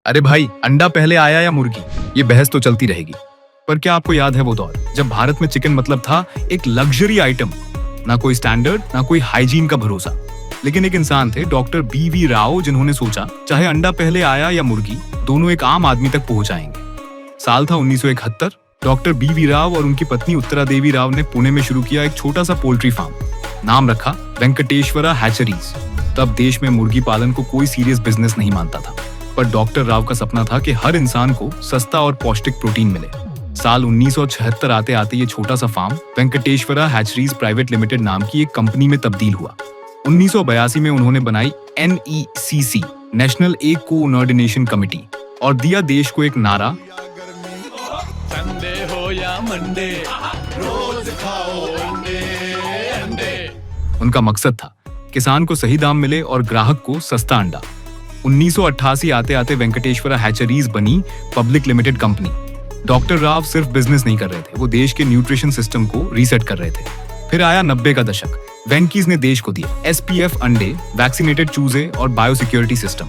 अरे भाई, अंडा पहले आया या मुर्गी, ये बहस तो चलती रहेगी। पर क्या आपको याद है वो दौर जब भारत में चिकन मतलब था एक लग्जरी आइटम, ना कोई स्टैंडर्ड ना कोई हाइजीन का भरोसा। लेकिन एक इंसान थे डॉक्टर बी.वी. राव, जिन्होंने सोचा चाहे अंडा पहले आया या मुर्गी, दोनों एक आम आदमी तक पहुंचाएंगे। साल था 1971। Doctor BV. राव और उनकी पत्नी उत्तरा देवी राव ने पुणे में शुरू किया एक छोटा सा पोल्ट्री फार्म। नाम रखा वेंकटेश्वरा हैचरीज। तब देश में मुर्गी पालन को कोई सीरियस बिजनेस नहीं मानता था, पर डॉक्टर राव का सपना था कि हर इंसान को सस्ता और पौष्टिक प्रोटीन मिले। साल 1976 आते आते ये छोटा सा farm Venkateshwara hatcheries private limited नाम की एक कंपनी में तब्दील हुआ। 1982 में उन्होंने बनाई NECC, national egg coordination committee, और दिया देश को एक नारा, संडे हो या मंडे, रोज खाओ अंडे अंडे। उनका मकसद था किसान को सही दाम मिले और ग्राहक को सस्ता अंडा। 1988 आते आते वेंकटेश्वरा हैचरीज बनी public limited company. Doctor Rao सिर्फ बिजनेस नहीं कर रहे थे, वो देश के न्यूट्रिशन सिस्टम को रीसेट कर रहे थे। फिर आया 90 का दशक। वेंकीज ने देश को दिए SPF अंडे, वैक्सीनेटेड चूजे और बायोसिक्योरिटी सिस्टम।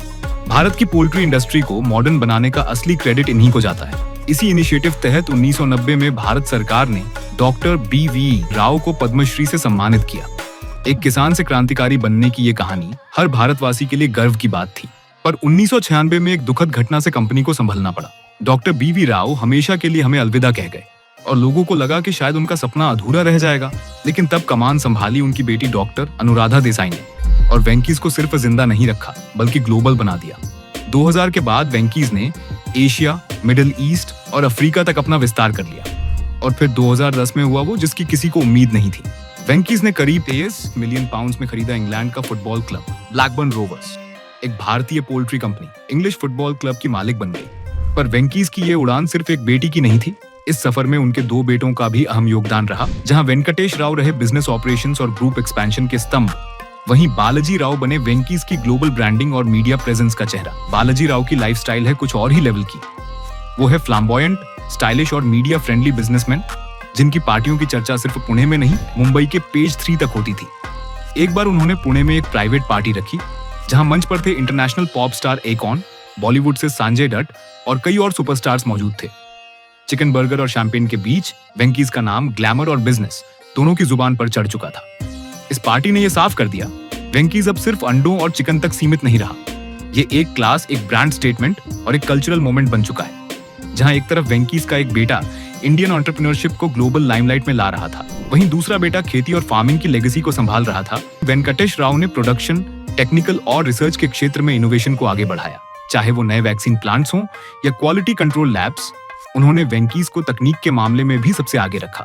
भारत की पोल्ट्री इंडस्ट्री को मॉडर्न बनाने का असली क्रेडिट इन्हीं को जाता है। इसी इनिशिएटिव तहत 1990 में भारत सरकार ने डॉक्टर बी.वी. राव को पद्मश्री से सम्मानित किया। एक किसान से क्रांतिकारी बनने की ये कहानी हर भारतवासी के लिए गर्व की बात थी। पर 1996 में एक दुखद घटना से कंपनी को संभलना पड़ा। Doctor BV. राव हमेशा के लिए हमें अलविदा कह गए और लोगों को लगा कि शायद उनका सपना अधूरा रह जाएगा। लेकिन तब कमान संभाली उनकी बेटी डॉक्टर अनुराधा देसाई ने, और वेंकीज को सिर्फ जिंदा नहीं रखा बल्कि ग्लोबल बना दिया। 2000 के बाद वेंकीज ने एशिया, मिडिल ईस्ट और अफ्रीका तक अपना विस्तार कर लिया, और फिर 2010 में हुआ वो जिसकी किसी को उम्मीद नहीं थी। वेंकीज ने करीब 23 मिलियन पाउंड्स में खरीदा इंग्लैंड का फुटबॉल क्लब ब्लैकबर्न रोवर्स। एक भारतीय poultry company English football club की मालिक बन गई। पर वेंकीज की ये उड़ान सिर्फ एक बेटी की नहीं थी। इस सफर में उनके 2 बेटों का भी अहम योगदान रहा। जहां वेंकटेश राव रहे बिजनेस ऑपरेशंस और ग्रुप एक्सपेंशन के स्तंभ, वहीं बालाजी राव बने वेंकीज की ग्लोबल ब्रांडिंग और मीडिया प्रेजेंस का चेहरा। बालाजी राव की लाइफस्टाइल है कुछ और ही लेवल की। वो है फ्लैम्बॉयंट, स्टाइलिश और मीडिया फ्रेंडली बिजनेसमैन, जिनकी पार्टियों की चर्चा सिर्फ पुणे में नहीं, मुंबई के पेज 3 तक होती थी। एक बार उन्होंने पुणे में एक प्राइवेट पार्टी रखी, जहां मंच पर थे इंटरनेशनल पॉप स्टार एकॉन, बॉलीवुड से संजय दत्त और कई और सुपरस्टार्स मौजूद थे। चिकन बर्गर और शैंपेन के बीच वेंकीज का नाम ग्लैमर और बिजनेस दोनों की जुबान पर चढ़ चुका था। इस पार्टी ने यह साफ कर दिया, वेंकीज अब सिर्फ अंडों और चिकन तक सीमित नहीं रहा। ये एक क्लास, एक ब्रांड स्टेटमेंट और एक कल्चरल मोमेंट बन चुका है। जहां एक तरफ वेंकीज का एक बेटा इंडियन एंटरप्रेन्योरशिप को ग्लोबल लाइमलाइट में ला रहा था, वहीं दूसरा बेटा खेती और फार्मिंग की लेगेसी को संभाल रहा था। वेंकटेश राव ने प्रोडक्शन, टेक्निकल और रिसर्च के क्षेत्र में इनोवेशन को आगे बढ़ाया। चाहे वो नए वैक्सीन प्लांट्स हों या क्वालिटी कंट्रोल लैब्स, उन्होंने वेंकीज को तकनीक के मामले में भी सबसे आगे रखा।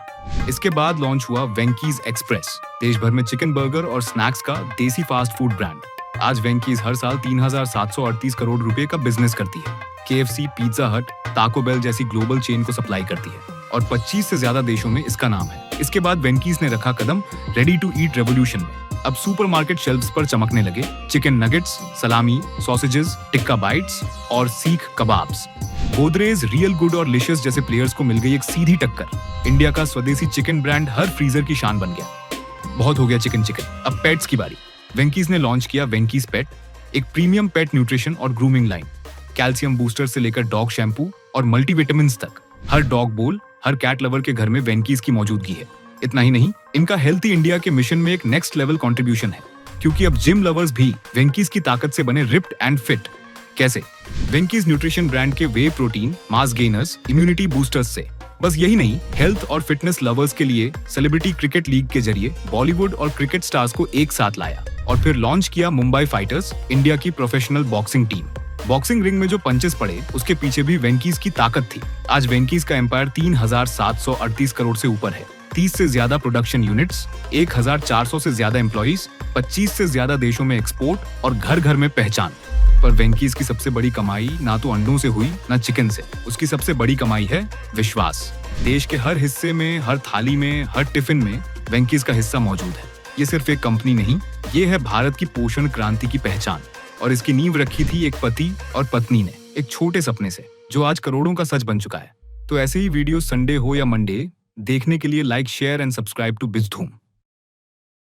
इसके बाद लॉन्च हुआ वेंकीज एक्सप्रेस, देश भर में चिकन बर्गर और स्नैक्स का देसी फास्ट फूड ब्रांड। आज वेंकीज हर साल 3,738 करोड़ रुपए का बिजनेस करती है। KFC, पिज्जा हट, टाको बेल जैसी ग्लोबल चेन को सप्लाई करती है और 25 से ज्यादा देशों में इसका नाम है। इसके बाद वेंकीज ने रखा कदम रेडी टू ईट रेवोल्यूशन में। अब सुपरमार्केट शेल्फ्स पर चमकने लगे चिकन नगेट्स, सलामी, सॉसेजेस, टिक्का बाइट्स और सीख कबाब्स। गोदरेज, रियल गुड और लिशियस जैसे प्लेयर्स को मिल गई एक सीधी टक्कर। इंडिया का स्वदेशी चिकन ब्रांड हर फ्रीजर की शान बन गया। बहुत हो गया चिकन, अब पेट्स की बारी। वेंकीज ने लॉन्च किया वेंकीज पेट, एक प्रीमियम पेट न्यूट्रिशन और ग्रूमिंग लाइन। कैल्शियम बूस्टर से लेकर डॉग शैम्पू और मल्टीविटामिन तक, हर डॉग बोल, हर कैट लवर के घर में वेंकीज की मौजूदगी है। इतना ही नहीं, इनका हेल्थी इंडिया के मिशन में एक नेक्स्ट लेवल कंट्रीब्यूशन है, क्योंकि अब जिम लवर्स भी वेंकीज की ताकत से बने रिप्ड एंड फिट। कैसे? वेंकीज न्यूट्रिशन ब्रांड के whey protein, mass gainers, immunity boosters से। बस यही नहीं, हेल्थ और फिटनेस लवर्स के लिए सेलिब्रिटी क्रिकेट लीग के जरिए बॉलीवुड और क्रिकेट स्टार्स को एक साथ लाया, और फिर लॉन्च किया मुंबई फाइटर्स, इंडिया की professional boxing team. Boxing ring में जो पंचेस पड़े, उसके पीछे भी वेंकीज की ताकत थी। आज वेंकीज का एम्पायर 3,738 करोड़ से ऊपर है। 30 से ज्यादा प्रोडक्शन यूनिट्स, 1,400 से ज्यादा एम्प्लॉइज, 25 से ज्यादा देशों में एक्सपोर्ट और घर घर में पहचान। पर वेंकीज की सबसे बड़ी कमाई ना तो अंडों से हुई ना चिकन से। उसकी सबसे बड़ी कमाई है विश्वास। देश के हर हिस्से में, हर थाली में, हर टिफिन में वेंकीज का हिस्सा मौजूद है। ये सिर्फ एक कंपनी नहीं, ये है भारत की पोषण क्रांति की पहचान। और इसकी नींव रखी थी एक पति और पत्नी ने, एक छोटे सपने से, जो आज करोड़ों का सच बन चुका है। तो ऐसे ही वीडियो संडे हो या मंडे देखने के लिए like, share and subscribe to बिजधूम।